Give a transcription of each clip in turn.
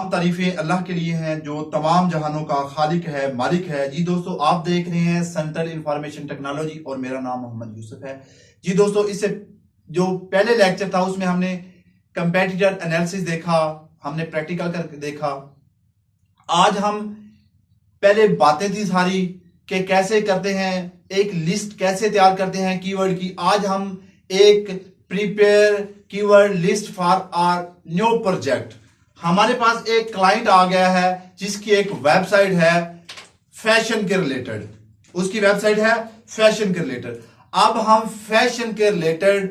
तमाम तारीफें अल्लाह के लिए हैं जो तमाम जहानों का खालिक है, मालिक है। जी दोस्तों, आप देख रहे हैं सेंट्रल इंफॉर्मेशन टेक्नोलॉजी और मेरा नाम मोहम्मद यूसुफ है। जी दोस्तों, इससे जो पहले लेक्चर था उसमें हमने कंपेटिटर एनालिसिस देखा, हमने प्रैक्टिकल करके देखा। आज हम पहले बातें थी सारी कि कैसे करते हैं, एक लिस्ट कैसे तैयार करते हैं कीवर्ड की। आज हम एक prepare keyword list for our new project. हमारे पास एक क्लाइंट आ गया है जिसकी एक वेबसाइट है फैशन के रिलेटेड, उसकी वेबसाइट है फैशन के रिलेटेड। अब हम फैशन के रिलेटेड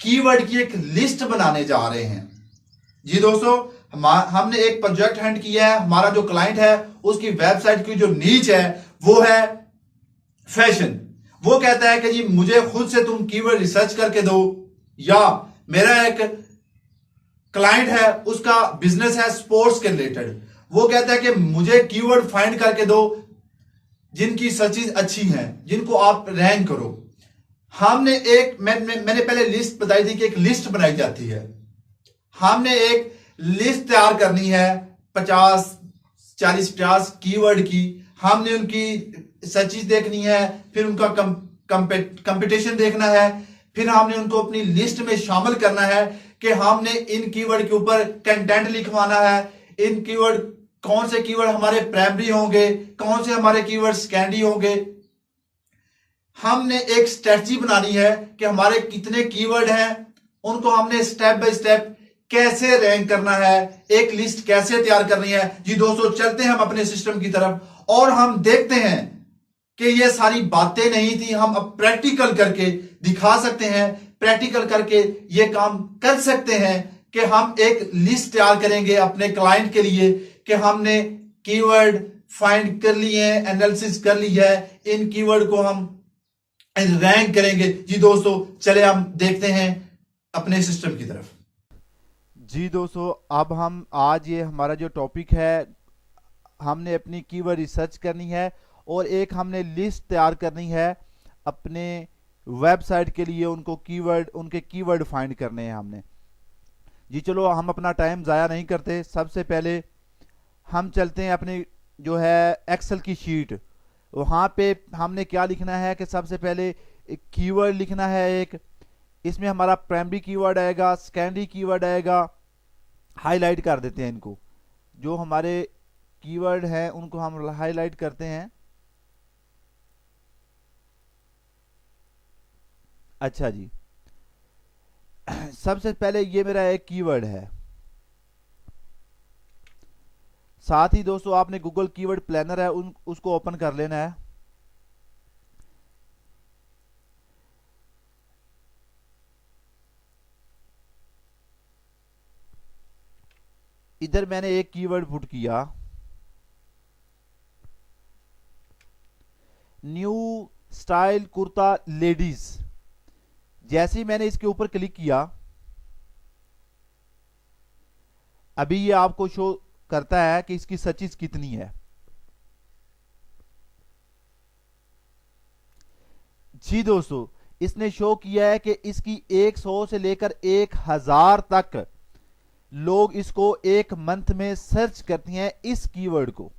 कीवर्ड की एक लिस्ट बनाने जा रहे हैं। जी दोस्तों, हमने एक प्रोजेक्ट हैंड किया है। हमारा जो क्लाइंट है उसकी वेबसाइट की जो नीच है वो है फैशन। वो कहता है कि जी मुझे खुद से तुम कीवर्ड रिसर्च करके दो, या मेरा एक क्लाइंट है उसका बिजनेस है स्पोर्ट्स के रिलेटेड, वो कहता है कि मुझे कीवर्ड फाइंड करके दो जिनकी सर्चेज अच्छी हैं, जिनको आप रैंक करो। हमने एक मैंने पहले लिस्ट बताई थी कि एक लिस्ट बनाई जाती है। हमने एक लिस्ट तैयार करनी है 40-50 कीवर्ड की। हमने उनकी सर्चेज देखनी है, फिर उनका कंपटीशन देखना है, फिर हमने उनको अपनी लिस्ट में शामिल करना है कि हमने इन कीवर्ड के ऊपर कंटेंट लिखवाना है। इन कीवर्ड, कौन से कीवर्ड हमारे प्राइमरी होंगे, कौन से हमारे कीवर्ड सेकेंडरी होंगे। हमने एक स्ट्रेटजी बनानी है कि हमारे कितने कीवर्ड हैं, उनको हमने स्टेप बाय स्टेप कैसे रैंक करना है, एक लिस्ट कैसे तैयार करनी है। जी दोस्तों, चलते हैं हम अपने सिस्टम की तरफ और हम देखते हैं कि ये सारी बातें नहीं थी, हम अब प्रैक्टिकल करके दिखा सकते हैं। प्रैक्टिकल करके ये काम कर सकते हैं कि हम एक लिस्ट तैयार करेंगे अपने क्लाइंट के लिए कि हमने कीवर्ड फाइंड कर लिए हैं, एनालिसिस कर ली है, इन कीवर्ड को हम रैंक करेंगे। जी दोस्तों, चले हम देखते हैं अपने सिस्टम की तरफ। जी दोस्तों, अब हम आज ये हमारा जो टॉपिक है, हमने अपनी कीवर्ड रिसर्च करनी है और एक हमने लिस्ट तैयार करनी है अपने वेबसाइट के लिए। उनके कीवर्ड फाइंड करने हैं हमने। जी चलो, हम अपना टाइम ज़ाया नहीं करते। सबसे पहले हम चलते हैं अपनी जो है एक्सेल की शीट। वहाँ पे हमने क्या लिखना है कि सबसे पहले एक कीवर्ड लिखना है। एक इसमें हमारा प्राइमरी कीवर्ड आएगा, सेकेंडरी कीवर्ड आएगा। हाईलाइट कर देते हैं इनको, जो हमारे कीवर्ड हैं उनको हम हाईलाइट करते हैं। अच्छा जी, सबसे पहले ये मेरा एक कीवर्ड है। साथ ही दोस्तों, आपने गूगल कीवर्ड प्लानर है उसको ओपन कर लेना है। इधर मैंने एक कीवर्ड पुट किया, न्यू स्टाइल कुर्ता लेडीज। जैसे ही मैंने इसके ऊपर क्लिक किया, अभी ये आपको शो करता है कि इसकी सर्चेस कितनी है। जी दोस्तों, इसने शो किया है कि इसकी 100 से लेकर 1000 तक लोग इसको एक मंथ में सर्च करती हैं इस कीवर्ड को।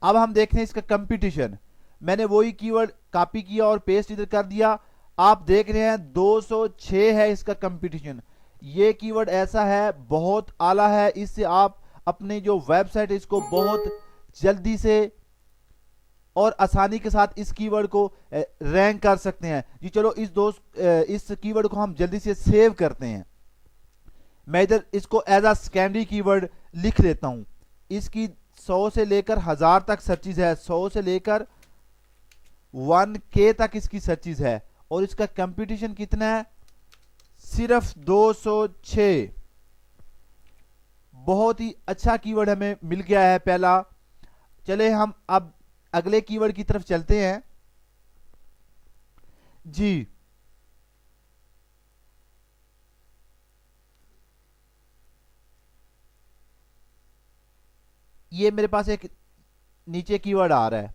अब हम देखते हैं इसका कंपटीशन। मैंने वही कीवर्ड कॉपी किया और पेस्ट इधर कर दिया। आप देख रहे हैं 206 है इसका कंपटीशन। ये कीवर्ड ऐसा है, बहुत आला है। इससे आप अपने जो वेबसाइट है इसको बहुत जल्दी से और आसानी के साथ इस कीवर्ड को रैंक कर सकते हैं। जी चलो, इस कीवर्ड को हम जल्दी से सेव करते हैं। मैं इधर इसको एज अ सेकेंडरी कीवर्ड लिख लेता हूं। इसकी 100 से लेकर 1000 तक सर्चेज है, 100 से लेकर 1K तक इसकी सर्चेज है। और इसका कंपटीशन कितना है? सिर्फ 206। बहुत ही अच्छा कीवर्ड हमें मिल गया है पहला। चले हम अब अगले कीवर्ड की तरफ चलते हैं। जी, ये मेरे पास एक नीचे कीवर्ड आ रहा है,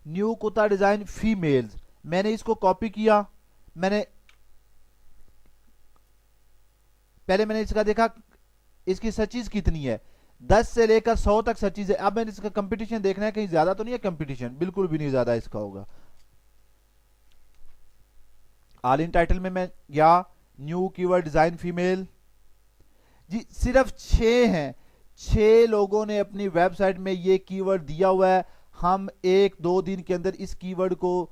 न्यू कुर्ता डिजाइन फीमेल्स। मैंने इसको कॉपी किया, मैंने पहले मैंने इसका देखा इसकी सर्चेज कितनी है, 10 से लेकर 100 तक सर्चेज है। अब मैंने इसका कंपटीशन देखना है, कहीं ज्यादा तो नहीं है कंपटीशन, बिल्कुल भी नहीं ज्यादा इसका होगा। ऑल इन टाइटल में मैं गया, न्यू कीवर्ड डिजाइन फीमेल जी, सिर्फ 6 हैं, 6 लोगों ने अपनी वेबसाइट में ये कीवर्ड दिया हुआ है। हम 1-2 दिन के अंदर इस कीवर्ड को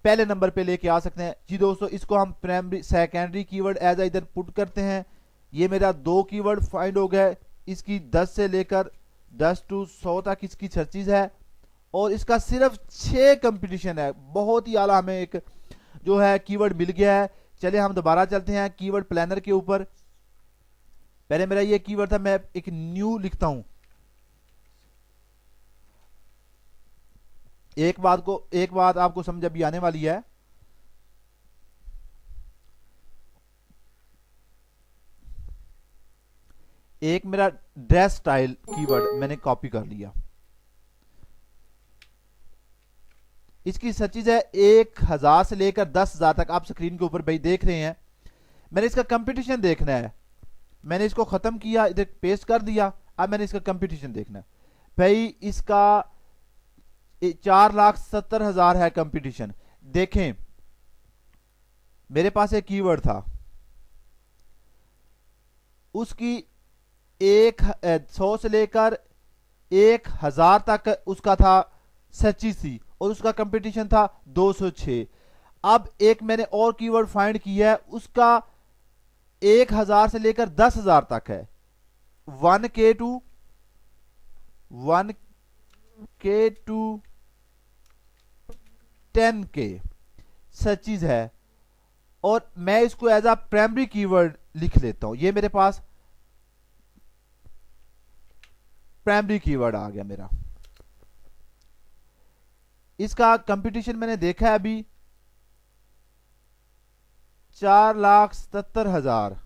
पहले नंबर पे लेके आ सकते हैं जी दोस्तों। इसको हम प्राइमरी सेकेंडरी कीवर्ड एज इधर पुट करते हैं। ये मेरा 2 कीवर्ड फाइंड हो गया। इसकी 10 से लेकर 10 to 100 तक इसकी सर्चेज है और इसका सिर्फ 6 कंपटीशन है। बहुत ही आला हमें एक जो है कीवर्ड मिल गया है। चलिए हम दोबारा चलते हैं कीवर्ड प्लानर के ऊपर। पहले मेरा ये कीवर्ड था, मैं एक न्यू लिखता हूं। एक बात आपको समझ अभी आने वाली है। एक मेरा ड्रेस स्टाइल कीवर्ड मैंने कॉपी कर लिया। इसकी सर्चेज है 1000 से लेकर 10,000 तक। आप स्क्रीन के ऊपर भाई देख रहे हैं। मैंने इसका कंपटीशन देखना है। मैंने इसको खत्म किया, इधर पेस्ट कर दिया। अब मैंने इसका कंपटीशन देखना है। भाई इसका 4,70,000 है कंपटीशन। देखें मेरे पास एक कीवर्ड था, उसकी 100 से लेकर 1000 तक उसका था सर्चेज थी और उसका कंपटीशन था 206। अब एक मैंने और कीवर्ड फाइंड किया है, उसका 1000 से लेकर 10,000 तक है। 1K to 10K सर्चेज है और मैं इसको एज अ प्राइमरी कीवर्ड लिख लेता हूं। ये मेरे पास प्राइमरी कीवर्ड आ गया मेरा। इसका कंपटीशन मैंने देखा है अभी 4,77,000।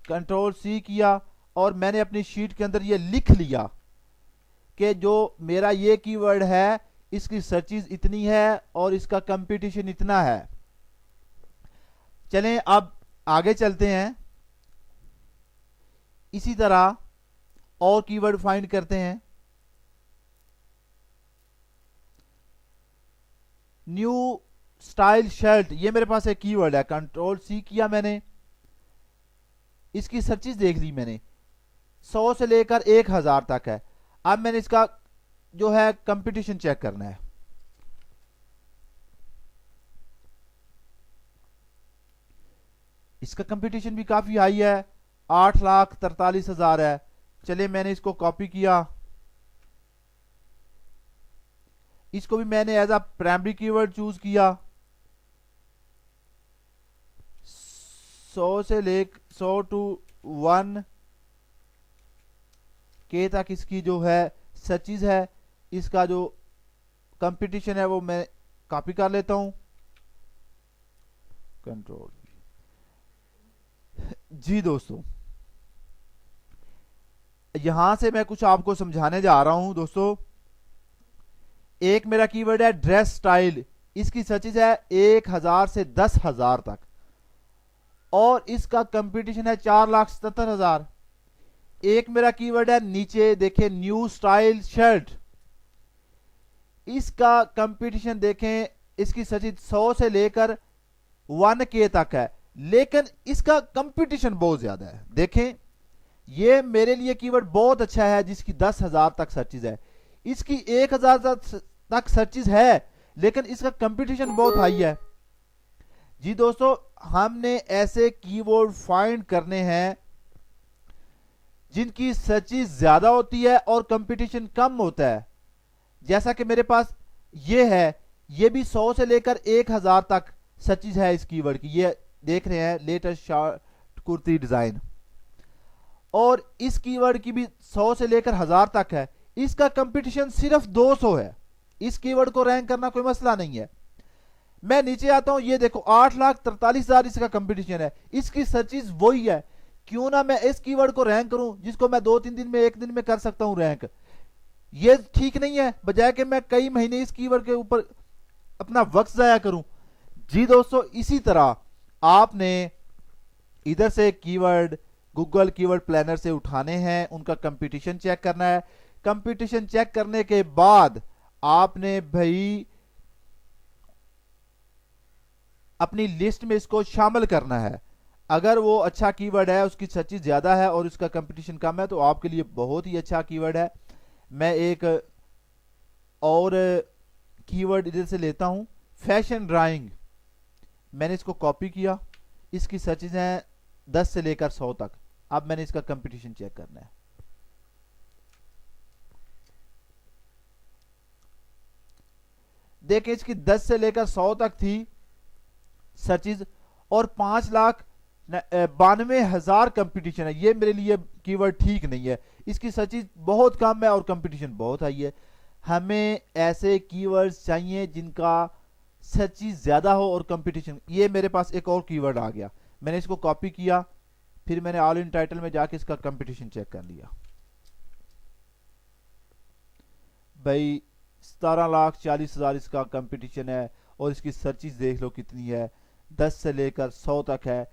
कंट्रोल C किया और मैंने अपनी शीट के अंदर ये लिख लिया कि जो मेरा ये कीवर्ड है इसकी सर्चेज इतनी है और इसका कंपटीशन इतना है। चलें अब आगे चलते हैं। इसी तरह और कीवर्ड फाइंड करते हैं। न्यू स्टाइल शर्ट, ये मेरे पास एक कीवर्ड है। कंट्रोल C किया मैंने, इसकी सर्चेज देख ली मैंने, 100 से लेकर 1000 तक है। अब मैंने इसका जो है कंपटीशन चेक करना है। इसका कंपटीशन भी काफी हाई है, 8,43,000 है। चलिए मैंने इसको कॉपी किया, इसको भी मैंने as a primary keyword choose किया। 100 to 1K तक इसकी जो है सर्चेज है। इसका जो कंपटीशन है वो मैं कॉपी कर लेता हूं, कंट्रोल जी। दोस्तों यहां से मैं कुछ आपको समझाने जा रहा हूं। दोस्तों एक मेरा कीवर्ड है ड्रेस स्टाइल, इसकी सर्चेज है 1000 से 10,000 तक और इसका कंपटीशन है 4,77,000। एक मेरा कीवर्ड है नीचे देखें न्यू स्टाइल शर्ट, इसका कंपटीशन देखें, इसकी सर्चेज 100 से लेकर 1K तक है, लेकिन इसका कंपटीशन बहुत ज्यादा है। देखें ये मेरे लिए कीवर्ड बहुत अच्छा है जिसकी 10,000 तक सर्चेज है। इसकी 1,000 तक सर्चेज है लेकिन इसका कंपटीशन बहुत हाई है जी। दोस्तों हमने ऐसे कीवर्ड फाइंड करने हैं जिनकी सर्चेज ज्यादा होती है और कंपटीशन कम होता है। जैसा कि मेरे पास ये है, ये भी 100 से लेकर 1000 तक सर्चेज है इस कीवर्ड की। ये देख रहे हैं लेटेस्ट शॉर्ट कुर्ती डिजाइन, और इस कीवर्ड की भी 100 से लेकर 1000 तक है। इसका कंपटीशन सिर्फ 200 है। इस कीवर्ड को रैंक करना कोई मसला नहीं है। मैं नीचे आता हूं, ये देखो 8,43,000 इसका कंपटीशन है, इसकी सर्चेज वही है। क्यों ना मैं इस कीवर्ड को रैंक करूं जिसको मैं 2-3 दिन में, 1 दिन में कर सकता हूं रैंक। ये ठीक नहीं है, बजाय कि मैं कई महीने इस कीवर्ड के ऊपर अपना वक्त जाया करूं जी। दोस्तों इसी तरह आपने इधर से कीवर्ड गूगल कीवर्ड प्लानर से उठाने हैं, उनका कंपटीशन चेक करना है। कंपटीशन चेक करने के बाद आपने भाई अपनी लिस्ट में इसको शामिल करना है। अगर वो अच्छा कीवर्ड है, उसकी सर्चेज ज्यादा है और उसका कंपटीशन कम है, तो आपके लिए बहुत ही अच्छा कीवर्ड है। मैं एक और कीवर्ड इधर से लेता हूं, फैशन ड्राइंग। मैंने इसको कॉपी किया, इसकी सर्चेज हैं 10 से लेकर 100 तक। अब मैंने इसका कंपटीशन चेक करना है। देखिए इसकी 10 से लेकर 100 तक थी सर्चेज और 5,92,000 कंपटीशन है। ये मेरे लिए कीवर्ड ठीक नहीं है। इसकी सर्चेज बहुत कम है और कंपटीशन बहुत हाई है। हमें ऐसे कीवर्ड्स चाहिए जिनका सर्चेज ज्यादा हो और कंपटीशन। ये मेरे पास एक और कीवर्ड आ गया, मैंने इसको कॉपी किया, फिर मैंने ऑल इन टाइटल में जाके इसका कंपटीशन चेक कर लिया। भाई 17,40,000 इसका कंपटीशन है और इसकी सर्चेज देख लो कितनी है, 10 से लेकर 100 तक है।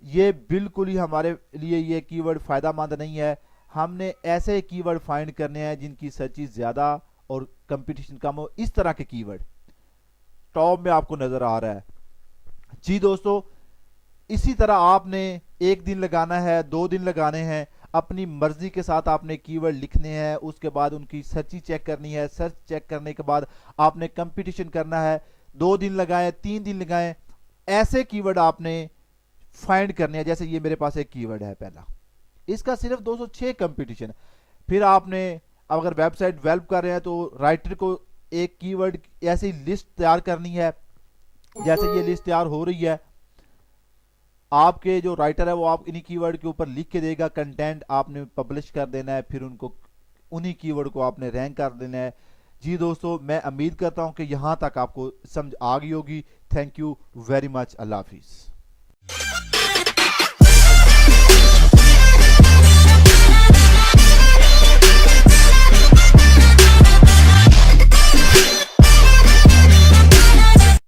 ये बिल्कुल ही हमारे लिए ये कीवर्ड फायदेमंद नहीं है। हमने ऐसे कीवर्ड फाइंड करने हैं जिनकी सर्चेज ज्यादा और कंपटीशन कम हो। इस तरह के कीवर्ड टॉप में आपको नजर आ रहा है। जी दोस्तों, इसी तरह आपने एक दिन लगाना है, 2 दिन लगाने हैं, अपनी मर्जी के साथ आपने कीवर्ड लिखने हैं। उसके बाद उनकी सर्च चेक करनी है। सर्च चेक करने के बाद आपने कंपटीशन करना है। 2 दिन लगाएं, 3 दिन लगाएं, ऐसे कीवर्ड आपने फाइंड करने हैं। जैसे ये मेरे पास एक कीवर्ड है पहला, इसका सिर्फ 206 कंपटीशन। फिर आपने अगर वेबसाइट डेवलप कर रहे हैं तो राइटर को एक कीवर्ड ऐसी लिस्ट तैयार करनी है। जैसे ये लिस्ट तैयार हो रही है, आपके जो राइटर है वो आप इन्हीं कीवर्ड के ऊपर लिख के देगा, कंटेंट आपने पब्लिश कर देना है, फिर उनको उन्हीं कीवर्ड को आपने रैंक कर देना है। जी दोस्तों, मैं उम्मीद करता हूं कि यहां तक आपको समझ आ गई होगी। Thank you very much. Allah Hafiz.